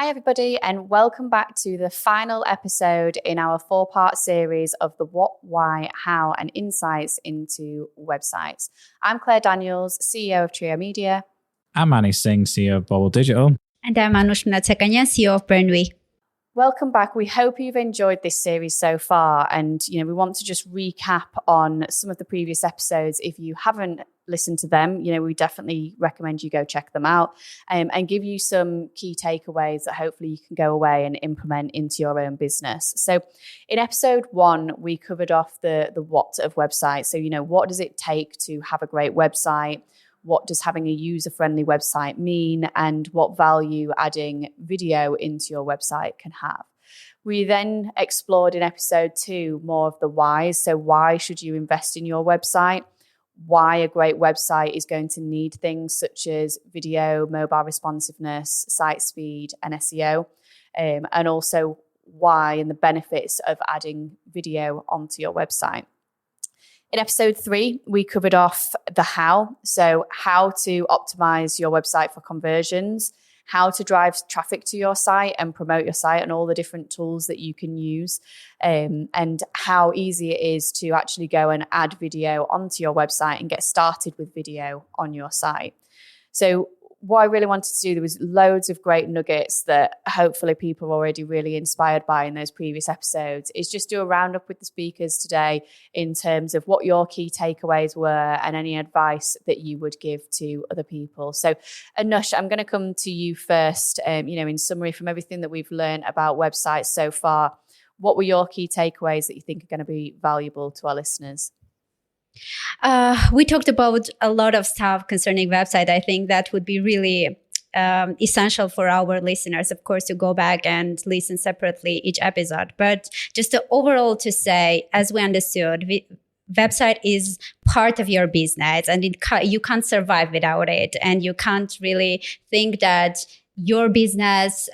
Hi, everybody, and welcome back to the final episode in our 4-part series of the what, why, how, and insights into websites. I'm Claire Daniels, CEO of Trio Media. I'm Manni Singh, CEO of Bobble Digital. And I'm Anush, Mnatsakanyan, CEO of Burnley. Welcome back. We hope you've enjoyed this series so far. And, we want to just recap on some of the previous episodes. If you haven't listened to them, we definitely recommend you go check them out and give you some key takeaways that hopefully you can go away and implement into your own business. So in episode 1, we covered off the what of websites. So, what does it take to have a great website? What does having a user-friendly website mean, and what value adding video into your website can have? We then explored in episode 2 more of the whys. So why should you invest in your website? Why a great website is going to need things such as video, mobile responsiveness, site speed, and SEO. And also why and the benefits of adding video onto your website. In episode 3, we covered off the how. So how to optimize your website for conversions, how to drive traffic to your site and promote your site and all the different tools that you can use, and how easy it is to actually go and add video onto your website and get started with video on your site. So what I really wanted to do, there was loads of great nuggets that hopefully people are already really inspired by in those previous episodes, is just do a roundup with the speakers today in terms of what your key takeaways were and any advice that you would give to other people. So Anush, I'm going to come to you first. In summary from everything that we've learned about websites so far, what were your key takeaways that you think are going to be valuable to our listeners? We talked about a lot of stuff concerning website. I think that would be really essential for our listeners, of course, to go back and listen separately each episode. But just overall to say, as we understood, website is part of your business, and you can't survive without it. And you can't really think that your business,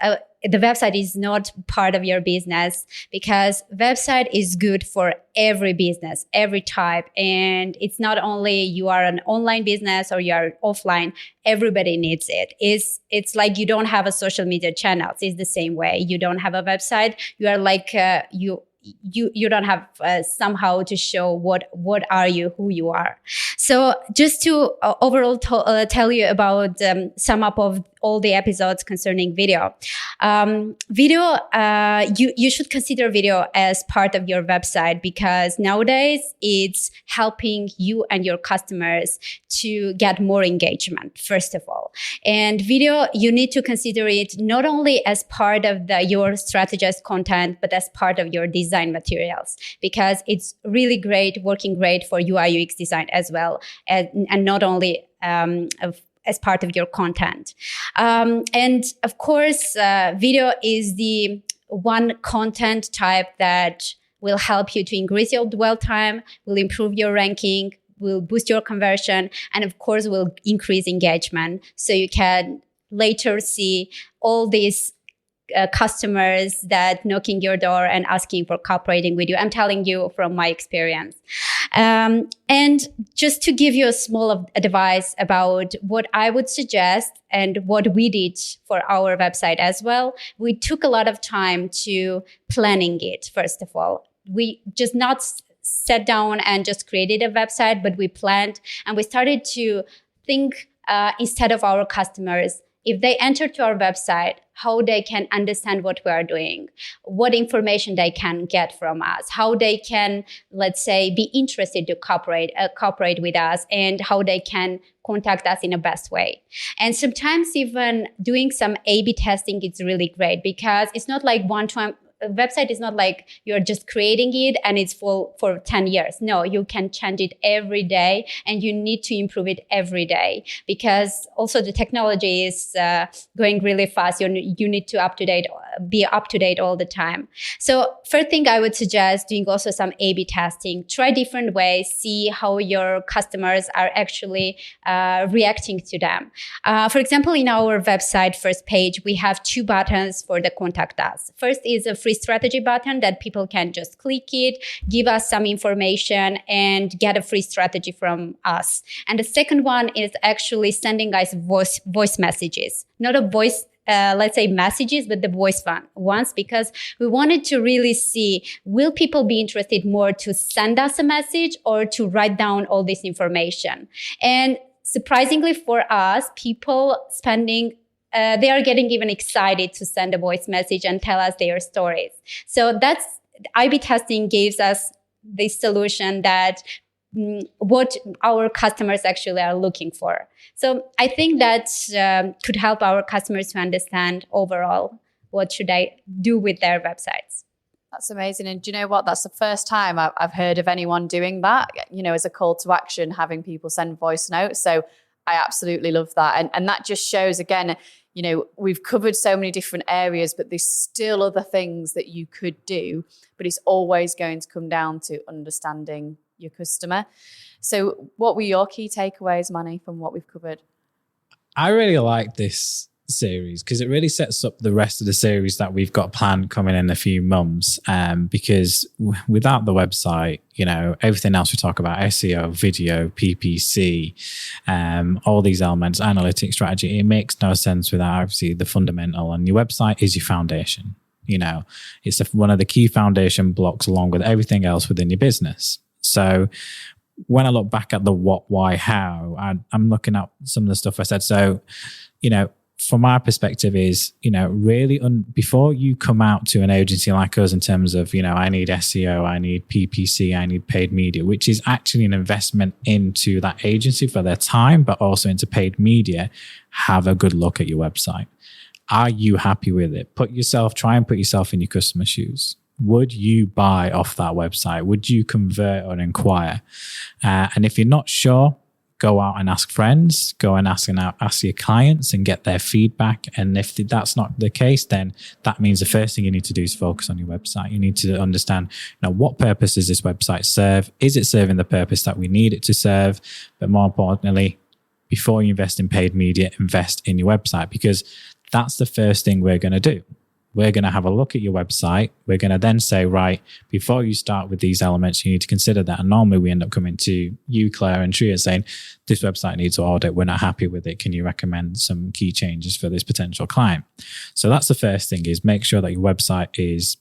the website is not part of your business, because website is good for every business, every type. And it's not only you are an online business or you are offline, everybody needs it. It's like you don't have a social media channels. It's the same way. You don't have a website. You are like, you don't have somehow to show what are you, who you are. So just to overall tell you about sum up of all the episodes concerning video. You should consider video as part of your website, because nowadays it's helping you and your customers to get more engagement, first of all. And video, you need to consider it not only as part of your strategized content, but as part of your design materials, because it's really great, working great for UI UX design as well, and not only as part of your content. And of course, video is the one content type that will help you to increase your dwell time, will improve your ranking, will boost your conversion, and of course will increase engagement. So you can later see all these customers that knocking your door and asking for cooperating with you. I'm telling you from my experience. And just to give you a small advice about what I would suggest and what we did for our website as well, we took a lot of time to planning it, first of all. We just not sat down and just created a website, but we planned and we started to think instead of our customers, if they enter to our website, how they can understand what we are doing, what information they can get from us, how they can, let's say, be interested to cooperate with us, and how they can contact us in the best way. And sometimes even doing some A/B testing is really great, because it's not like one time. A website is not like you're just creating it and it's full for 10 years. No, you can change it every day, and you need to improve it every day, because also the technology is going really fast. You need to be up to date all the time. So first thing I would suggest doing also some A/B testing. Try different ways, see how your customers are actually reacting to them. For example, in our website first page, we have 2 buttons for the contact us. First is a free strategy button that people can just click it, give us some information, and get a free strategy from us. And the second one is actually sending us voice messages, not a voice let's say messages, but the voice ones, because we wanted to really see, will people be interested more to send us a message or to write down all this information? And surprisingly for us, people they are getting even excited to send a voice message and tell us their stories. So that's A/B testing gives us this solution that what our customers actually are looking for. So I think that could help our customers to understand overall what should I do with their websites. That's amazing. And do you know what? That's the first time I've heard of anyone doing that, as a call to action, having people send voice notes. So I absolutely love that. And that just shows, again, we've covered so many different areas, but there's still other things that you could do, but it's always going to come down to understanding your customer. So what were your key takeaways, Manni, from what we've covered? I really like this series because it really sets up the rest of the series that we've got planned coming in a few months. Because without the website, everything else we talk about, SEO, video, PPC, all these elements, analytics strategy, it makes no sense without obviously the fundamental. And your website is your foundation. It's one of the key foundation blocks along with everything else within your business. So when I look back at the what, why, how, I'm looking at some of the stuff I said. So, from my perspective is, really before you come out to an agency like us in terms of, I need SEO, I need PPC, I need paid media, which is actually an investment into that agency for their time, but also into paid media, have a good look at your website. Are you happy with it? Try and put yourself in your customer's shoes. Would you buy off that website? Would you convert or inquire? And if you're not sure, go out and ask friends, go and ask your clients and get their feedback. And if that's not the case, then that means the first thing you need to do is focus on your website. You need to understand, what purpose does this website serve? Is it serving the purpose that we need it to serve? But more importantly, before you invest in paid media, invest in your website, because that's the first thing we're going to do. We're going to have a look at your website. We're going to then say, right, before you start with these elements, you need to consider that. And normally we end up coming to you, Claire, and Tria saying, this website needs to audit. We're not happy with it. Can you recommend some key changes for this potential client? So that's the first thing, is make sure that your website is,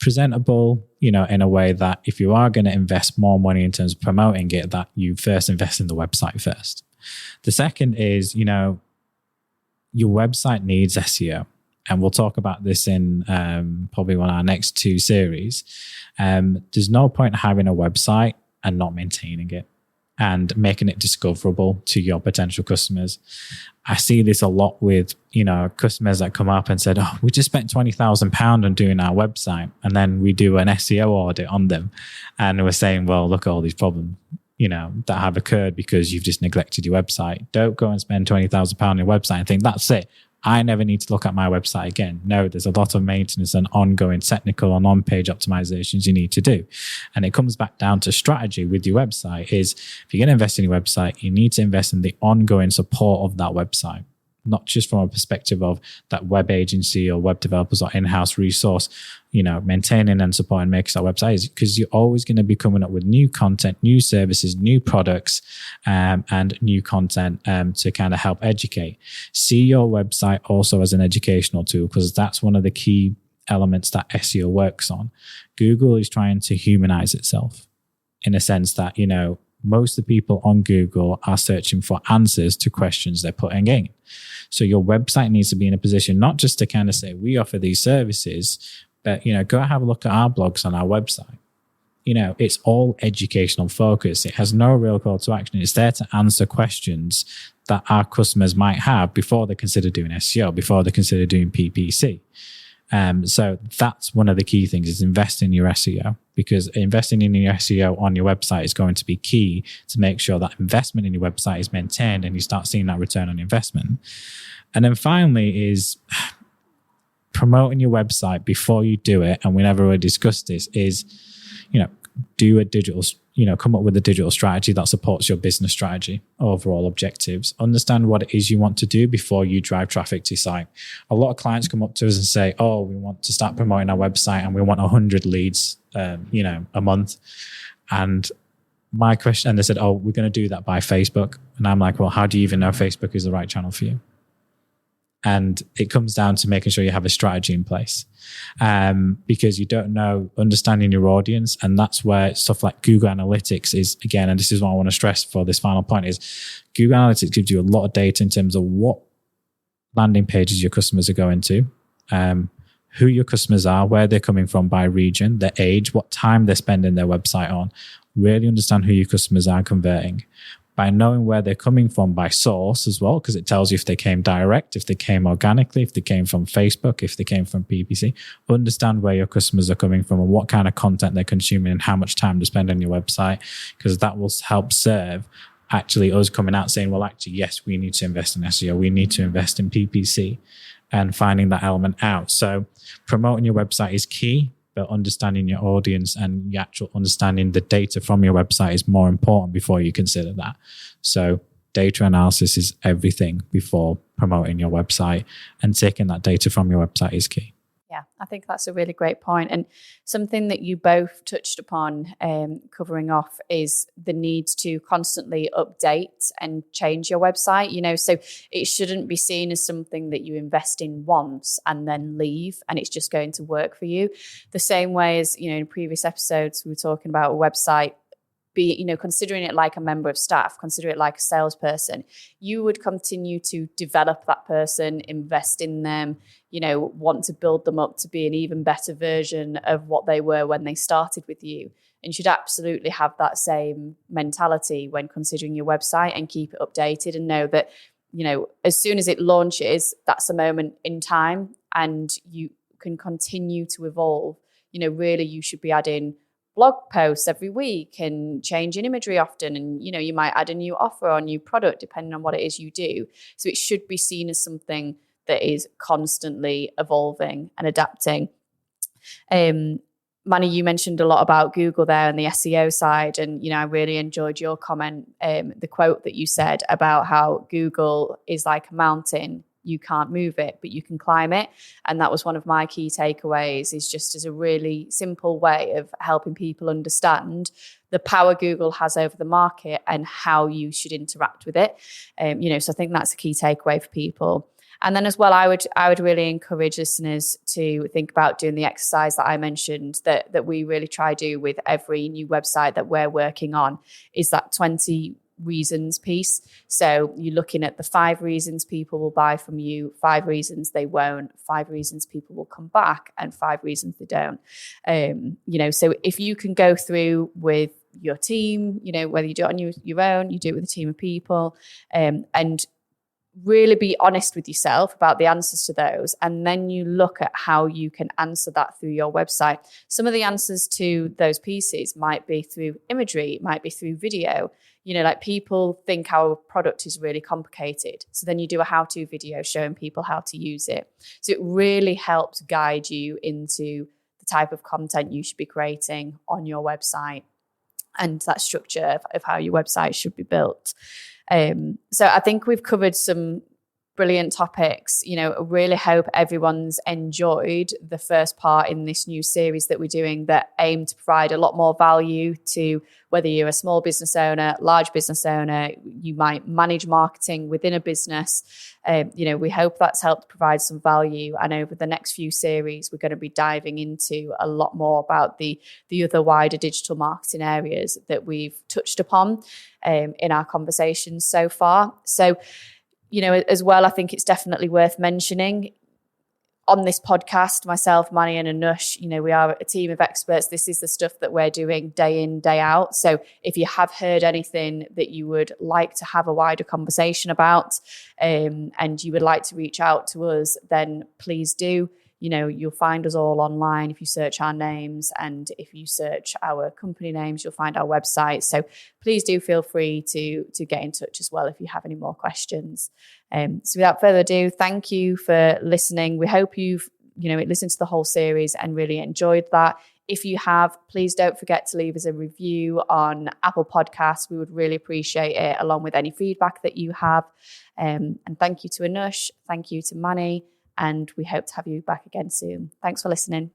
presentable, in a way that if you are going to invest more money in terms of promoting it, that you first invest in the website first. The second is, your website needs SEO. And we'll talk about this in probably one of our next two series. There's no point having a website and not maintaining it and making it discoverable to your potential customers. I see this a lot with, customers that come up and said, oh, we just spent £20,000 on doing our website. And then we do an SEO audit on them. And we're saying, well, look at all these problems, that have occurred because you've just neglected your website. Don't go and spend £20,000 on your website and think that's it. I never need to look at my website again. No, there's a lot of maintenance and ongoing technical and on-page optimizations you need to do. And it comes back down to strategy with your website is, if you're going to invest in your website, you need to invest in the ongoing support of that website, not just from a perspective of that web agency or web developers or in-house resource, maintaining and supporting, making that website is, because you're always going to be coming up with new content, new services, new products, and new content to kind of help educate. See your website also as an educational tool, because that's one of the key elements that SEO works on. Google is trying to humanize itself in a sense that, most of the people on Google are searching for answers to questions they're putting in. So your website needs to be in a position not just to kind of say, we offer these services, but, go have a look at our blogs on our website. It's all educational focus. It has no real call to action. It's there to answer questions that our customers might have before they consider doing SEO, before they consider doing PPC. So that's one of the key things, is invest in your SEO, because investing in your SEO on your website is going to be key to make sure that investment in your website is maintained and you start seeing that return on investment. And then finally is promoting your website before you do it. And we never really discussed this, is, do a digital, come up with a digital strategy that supports your business strategy, overall objectives. Understand what it is you want to do before you drive traffic to your site. A lot of clients come up to us and say, oh, we want to start promoting our website and we want 100 leads, a month. And my question, and they said, oh, we're going to do that by Facebook. And I'm like, well, how do you even know Facebook is the right channel for you? And it comes down to making sure you have a strategy in place, because you don't know, understanding your audience. And that's where stuff like Google Analytics is, again, and this is what I want to stress for this final point, is Google Analytics gives you a lot of data in terms of what landing pages your customers are going to, who your customers are, where they're coming from by region, their age, what time they're spending their website on. Really understand who your customers are converting. By knowing where they're coming from by source as well, because it tells you if they came direct, if they came organically, if they came from Facebook, if they came from PPC. Understand where your customers are coming from and what kind of content they're consuming and how much time to spend on your website, because that will help serve actually us coming out saying, well, actually, yes, we need to invest in SEO, we need to invest in PPC, and finding that element out. So promoting your website is key, but understanding your audience and the actual understanding the data from your website is more important before you consider that. So data analysis is everything before promoting your website, and taking that data from your website is key. Yeah, I think that's a really great point. And something that you both touched upon covering off is the need to constantly update and change your website, so it shouldn't be seen as something that you invest in once and then leave and it's just going to work for you. The same way as, in previous episodes, we were talking about a website, considering it like a member of staff, consider it like a salesperson. You would continue to develop that person, invest in them, want to build them up to be an even better version of what they were when they started with you. And you should absolutely have that same mentality when considering your website, and keep it updated and know that, as soon as it launches, that's a moment in time and you can continue to evolve. Really you should be adding blog posts every week and changing imagery often. And, you might add a new offer or new product depending on what it is you do. So it should be seen as something that is constantly evolving and adapting. Manni, you mentioned a lot about Google there and the SEO side. And, I really enjoyed your comment, the quote that you said about how Google is like a mountain. You can't move it, but you can climb it. And that was one of my key takeaways, is just as a really simple way of helping people understand the power Google has over the market and how you should interact with it. So I think that's a key takeaway for people. And then as well, I would really encourage listeners to think about doing the exercise that I mentioned that we really try to do with every new website that we're working on, is that 20 reasons piece. So you're looking at the 5 reasons people will buy from you, 5 reasons they won't, 5 reasons people will come back, and 5 reasons they don't. So if you can go through with your team, whether you do it on your own, you do it with a team of people, and really be honest with yourself about the answers to those. And then you look at how you can answer that through your website. Some of the answers to those pieces might be through imagery, it might be through video. Like people think our product is really complicated. So then you do a how-to video showing people how to use it. So it really helps guide you into the type of content you should be creating on your website and that structure of how your website should be built. So I think we've covered some brilliant topics. I really hope everyone's enjoyed the first part in this new series that we're doing, that aim to provide a lot more value to whether you're a small business owner, large business owner, you might manage marketing within a business. We hope that's helped provide some value. And over the next few series, we're going to be diving into a lot more about the other wider digital marketing areas that we've touched upon in our conversations so far. So, as well, I think it's definitely worth mentioning on this podcast, myself, Manni and Anush, we are a team of experts. This is the stuff that we're doing day in, day out. So if you have heard anything that you would like to have a wider conversation about, and you would like to reach out to us, then please do. You'll find us all online if you search our names, and if you search our company names, you'll find our website. So please do feel free to get in touch as well if you have any more questions. So without further ado, thank you for listening. We hope you've listened to the whole series and really enjoyed that. If you have, please don't forget to leave us a review on Apple Podcasts. We would really appreciate it, along with any feedback that you have. And thank you to Anush. Thank you to Manni. And we hope to have you back again soon. Thanks for listening.